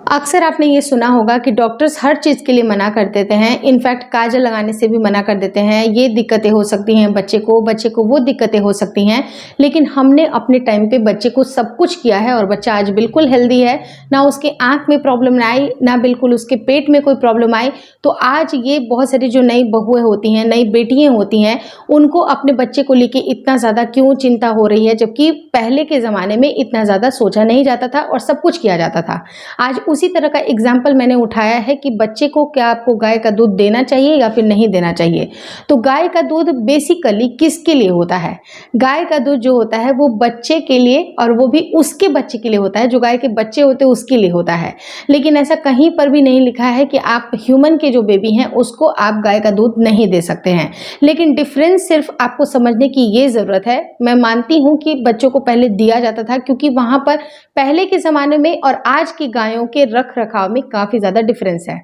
अक्सर आपने ये सुना होगा कि डॉक्टर्स हर चीज़ के लिए मना कर देते हैं। इनफैक्ट काजल लगाने से भी मना कर देते हैं, ये दिक्कतें हो सकती हैं बच्चे को वो दिक्कतें हो सकती हैं। लेकिन हमने अपने टाइम पे बच्चे को सब कुछ किया है और बच्चा आज बिल्कुल हेल्दी है, ना उसके आँख में प्रॉब्लम आई, ना बिल्कुल उसके पेट में कोई प्रॉब्लम आई। तो आज ये बहुत सारी जो नई बहुएँ होती हैं, नई बेटियाँ होती हैं, उनको अपने बच्चे को लेके इतना ज़्यादा क्यों चिंता हो रही है, जबकि पहले के ज़माने में इतना ज़्यादा सोचा नहीं जाता था और सब कुछ किया जाता था। आज उसी तरह का एग्जाम्पल मैंने उठाया है कि बच्चे को क्या आपको गाय का दूध देना चाहिए या फिर नहीं देना चाहिए। तो गाय का दूध बेसिकली किसके लिए होता है? गाय का दूध जो होता है वो बच्चे के लिए, और वो भी उसके बच्चे के लिए होता है, जो गाय के बच्चे होते हैं उसके लिए होता है। लेकिन ऐसा कहीं पर भी नहीं लिखा है कि आप ह्यूमन के जो बेबी हैं उसको आप गाय का दूध नहीं दे सकते हैं। लेकिन डिफरेंस सिर्फ आपको समझने की ये ज़रूरत है। मैं मानती हूँ कि बच्चों को पहले दिया जाता था, क्योंकि वहाँ पर पहले के ज़माने में और आज की गायों के रख रखाव में काफ़ी ज़्यादा डिफरेंस है।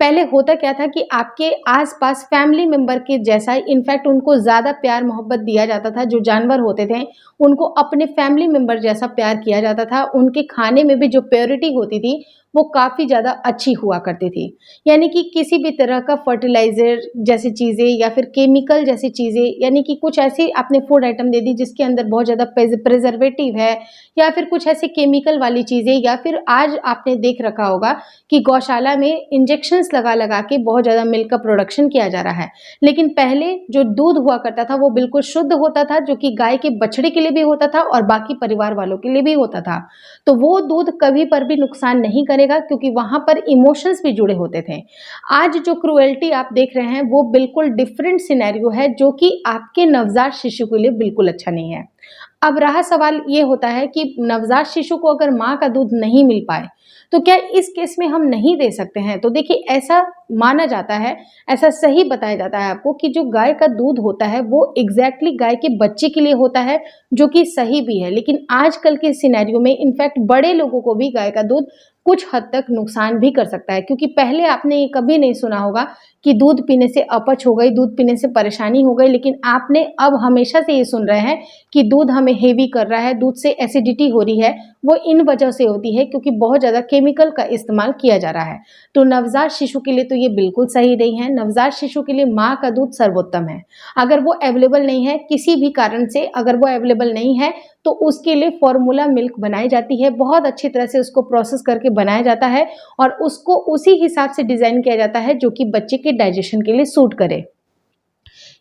पहले होता क्या था कि आपके आसपास फैमिली मेंबर के जैसा, इनफैक्ट उनको ज़्यादा प्यार मोहब्बत दिया जाता था। जो जानवर होते थे उनको अपने फैमिली मेंबर जैसा प्यार किया जाता था। उनके खाने में भी जो प्योरिटी होती थी वो काफ़ी ज़्यादा अच्छी हुआ करती थी। यानी कि किसी भी तरह का फर्टिलाइज़र जैसी चीज़ें या फिर केमिकल जैसी चीज़ें, यानी कि कुछ ऐसी आपने फूड आइटम दे दी जिसके अंदर बहुत ज़्यादा प्रिजर्वेटिव है, या फिर कुछ ऐसी केमिकल वाली चीज़ें, या फिर आज आपने देख रखा होगा कि गौशाला में इंजेक्शंस लगा लगा के बहुत ज़्यादा मिल्क का प्रोडक्शन किया जा रहा है। लेकिन पहले जो दूध हुआ करता था वो बिल्कुल शुद्ध होता था, जो कि गाय के बछड़े के लिए भी होता था और बाकी परिवार वालों के लिए भी होता था। तो वो दूध कभी पर भी नुकसान नहीं करेगा, क्योंकि वहाँ पर इमोशंस भी जुड़े होते थे। आज जो क्रुएल्टी आप देख रहे हैं वो बिल्कुल डिफरेंट सिनेरियो है, जो कि आपके नवजात शिशु के लिए बिल्कुल अच्छा नहीं है। अब रहा सवाल ये होता है कि नवजात शिशु को अगर माँ का दूध नहीं मिल पाए तो क्या इस केस में हम नहीं दे सकते हैं? तो देखिए, ऐसा माना जाता है, ऐसा सही बताया जाता है आपको कि जो गाय का दूध होता है वो एग्जैक्टली गाय के बच्चे के लिए होता है, जो कि सही भी है। लेकिन आजकल के सिनेरियो में इनफैक्ट बड़े लोगों को भी गाय का दूध कुछ हद तक नुकसान भी कर सकता है, क्योंकि पहले आपने ये कभी नहीं सुना होगा कि दूध पीने से अपच हो गई, दूध पीने से परेशानी हो गई। लेकिन आपने अब हमेशा से ये सुन रहे हैं कि दूध हमें हेवी कर रहा है, दूध से एसिडिटी हो रही है। वो इन वजह से होती है क्योंकि बहुत ज़्यादा केमिकल का इस्तेमाल किया जा रहा है। तो नवजात शिशु के लिए तो ये बिल्कुल सही नहीं है। नवजात शिशु के लिए माँ का दूध सर्वोत्तम है। अगर वो अवेलेबल नहीं है किसी भी कारण से, अगर वो अवेलेबल नहीं है तो उसके लिए फॉर्मूला मिल्क बनाई जाती है। बहुत अच्छी तरह से उसको प्रोसेस करके बनाया जाता है और उसको उसी हिसाब से डिज़ाइन किया जाता है जो कि बच्चे के डाइजेशन के लिए सूट करे।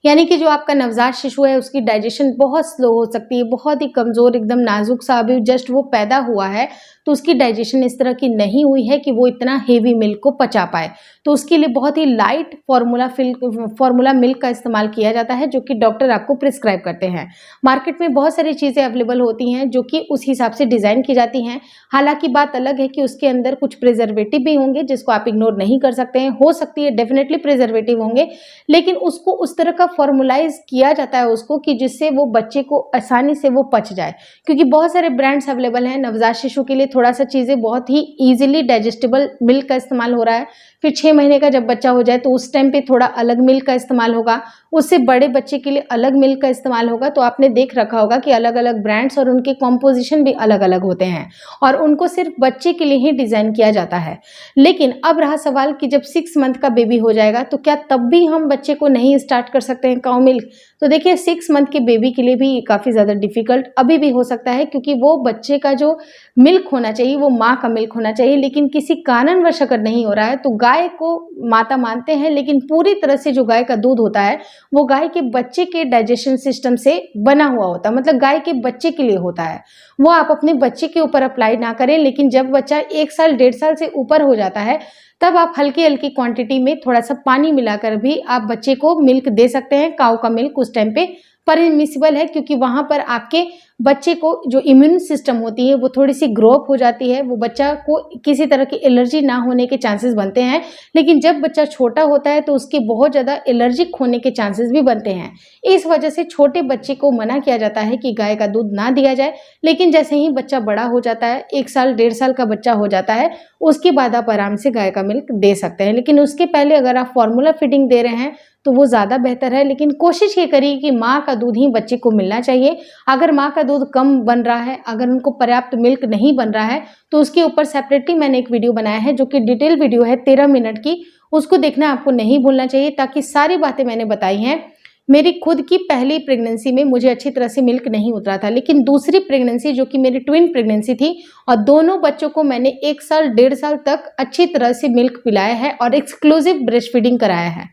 यानी कि जो आपका नवजात शिशु है उसकी डाइजेशन बहुत स्लो हो सकती है, बहुत ही कमज़ोर, एकदम नाजुक सा, अभी जस्ट वो पैदा हुआ है तो उसकी डाइजेशन इस तरह की नहीं हुई है कि वो इतना हेवी मिल्क को पचा पाए। तो उसके लिए बहुत ही लाइट फॉर्मूला मिल्क का इस्तेमाल किया जाता है, जो कि डॉक्टर आपको प्रिस्क्राइब करते हैं। मार्केट में बहुत सारी चीज़ें अवेलेबल होती हैं जो कि उस हिसाब से डिज़ाइन की जाती हैं। हालाँकि बात अलग है कि उसके अंदर कुछ प्रिजर्वेटिव भी होंगे जिसको आप इग्नोर नहीं कर सकते हैं। हो सकती है डेफिनेटली प्रिजर्वेटिव होंगे, लेकिन उसको उस तरह का फॉर्मुलाइज़ किया जाता है उसको कि जिससे वो बच्चे को आसानी से वो पच जाए। क्योंकि बहुत सारे ब्रांड्स अवेलेबल हैं नवजात शिशु के लिए, थोड़ा सा चीज़ें बहुत ही ईज़िली डाइजेस्टेबल मिल्क का इस्तेमाल हो रहा है। फिर 6 महीने का जब बच्चा हो जाए तो उस टाइम पे थोड़ा अलग मिल्क का इस्तेमाल होगा, उससे बड़े बच्चे के लिए अलग मिल्क का इस्तेमाल होगा। तो आपने देख रखा होगा कि अलग-अलग ब्रांड्स और उनके कॉम्पोजिशन भी अलग-अलग होते हैं और उनको सिर्फ बच्चे के लिए ही डिज़ाइन किया जाता है। लेकिन अब रहा सवाल कि जब 6 मंथ का बेबी हो जाएगा तो क्या तब भी हम बच्चे को नहीं स्टार्ट कर सकते हैं काऊ मिल्क? तो देखिए, 6 मंथ के बेबी के लिए भी काफ़ी ज़्यादा डिफ़िकल्ट अभी भी हो सकता है, क्योंकि वो बच्चे का जो मिल्क होना चाहिए वो माँ का मिल्क होना चाहिए। लेकिन किसी कारणवश अगर नहीं हो रहा है तो गाय को माता मानते हैं, लेकिन पूरी तरह से जो गाय का दूध होता है वो गाय के बच्चे के डाइजेशन सिस्टम से बना हुआ होता है, मतलब गाय के बच्चे के लिए होता है। वो आप अपने बच्चे के ऊपर अप्लाई ना करें। लेकिन जब बच्चा 1 साल 1.5 साल से ऊपर हो जाता है तब आप हल्की-हल्की क्वांटिटी में थोड़ा सा पानी मिलाकर भी आप बच्चे को मिल्क दे सकते हैं। काऊ का मिल्क उस टाइम पे परमिसिबल है, क्योंकि वहाँ पर आपके बच्चे को जो इम्यून सिस्टम होती है वो थोड़ी-सी ग्रो अप हो जाती है, वो बच्चा को किसी तरह की एलर्जी ना होने के चांसेस बनते हैं। लेकिन जब बच्चा छोटा होता है तो उसके बहुत ज़्यादा एलर्जिक होने के चांसेस भी बनते हैं। इस वजह से छोटे बच्चे को मना किया जाता है कि गाय का दूध ना दिया जाए। लेकिन जैसे ही बच्चा बड़ा हो जाता है, 1 साल 1.5 साल का बच्चा हो जाता है, उसके बाद आप आराम से गाय का मिल्क दे सकते हैं। लेकिन उसके पहले अगर आप फॉर्मूला फीडिंग दे रहे हैं तो वो ज़्यादा बेहतर है। लेकिन कोशिश ये करिए कि माँ का दूध ही बच्चे को मिलना चाहिए। अगर माँ का दूध कम बन रहा है, अगर उनको पर्याप्त मिल्क नहीं बन रहा है, तो उसके ऊपर सेपरेटली मैंने एक वीडियो बनाया है जो कि डिटेल वीडियो है 13 मिनट की, उसको देखना आपको नहीं भूलना चाहिए, ताकि सारी बातें मैंने बताई हैं। मेरी खुद की पहली प्रेगनेंसी में मुझे अच्छी तरह से मिल्क नहीं उतरा था, लेकिन दूसरी प्रेगनेंसी जो कि मेरी ट्विन प्रेगनेंसी थी, और दोनों बच्चों को मैंने 1 साल 1.5 साल तक अच्छी तरह से मिल्क पिलाया है और एक्सक्लूसिव ब्रेस्ट फीडिंग कराया है।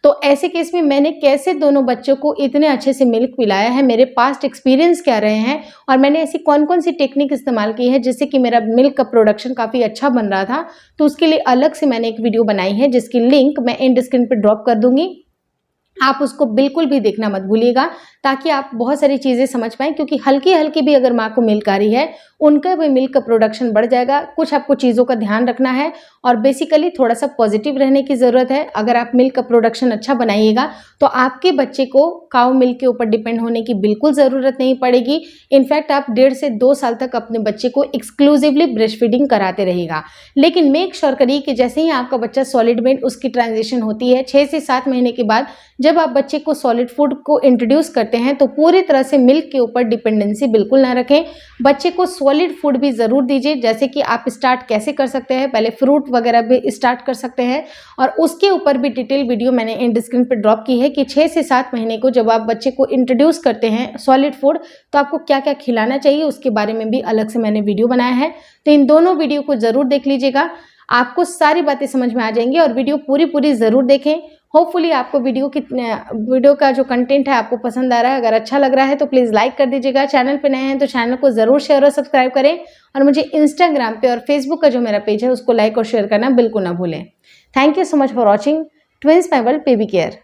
तो ऐसे केस में मैंने कैसे दोनों बच्चों को इतने अच्छे से मिल्क पिलाया है, मेरे पास्ट एक्सपीरियंस क्या रहे हैं, और मैंने ऐसी कौन-कौन सी टेक्निक इस्तेमाल की है जिससे कि मेरा मिल्क का प्रोडक्शन काफ़ी अच्छा बन रहा था, तो उसके लिए अलग से मैंने एक वीडियो बनाई है जिसकी लिंक मैं एंड स्क्रीन पे ड्रॉप कर दूँगी। आप उसको बिल्कुल भी देखना मत भूलिएगा, ताकि आप बहुत सारी चीज़ें समझ पाएँ, क्योंकि हल्की-हल्की भी अगर माँ को मिल्क आ रही है, उनका भी मिल्क का प्रोडक्शन बढ़ जाएगा। कुछ आपको चीज़ों का ध्यान रखना है और बेसिकली थोड़ा-सा पॉजिटिव रहने की ज़रूरत है। अगर आप मिल्क का प्रोडक्शन अच्छा बनाइएगा, तो आपके बच्चे को काऊ मिल्क के ऊपर डिपेंड होने की बिल्कुल ज़रूरत नहीं पड़ेगी। इनफैक्ट आप 1.5 से 2 साल तक अपने बच्चे को एक्सक्लूसिवली ब्रेस्ट फीडिंग कराते रहिएगा। लेकिन मेक श्योर करिए कि जैसे ही आपका बच्चा सॉलिड में उसकी ट्रांजिशन होती है 6 से 7 महीने के बाद, जब आप बच्चे को सॉलिड फूड को इंट्रोड्यूस करते हैं, तो पूरी तरह से मिल्क के ऊपर डिपेंडेंसी बिल्कुल ना रखें। बच्चे को सॉलिड फूड भी ज़रूर दीजिए, जैसे कि आप स्टार्ट कैसे कर सकते हैं, पहले फ्रूट वगैरह भी स्टार्ट कर सकते हैं, और उसके ऊपर भी डिटेल वीडियो मैंने एंड स्क्रीन पर ड्रॉप की है कि 6 से 7 महीने को जब आप बच्चे को इंट्रोड्यूस करते हैं सॉलिड फूड, तो आपको क्या क्या खिलाना चाहिए उसके बारे में भी अलग से मैंने वीडियो बनाया है। तो इन दोनों वीडियो को ज़रूर देख लीजिएगा, आपको सारी बातें समझ में आ जाएंगी, और वीडियो पूरी ज़रूर देखें। होपफुली आपको वीडियो का जो कंटेंट है आपको पसंद आ रहा है। अगर अच्छा लग रहा है तो प्लीज़ लाइक कर दीजिएगा। चैनल पे नए हैं तो चैनल को ज़रूर शेयर और सब्सक्राइब करें, और मुझे इंस्टाग्राम पे और फेसबुक का जो मेरा पेज है उसको लाइक और शेयर करना बिल्कुल ना भूलें। Thank you so much for watching twins my world baby care.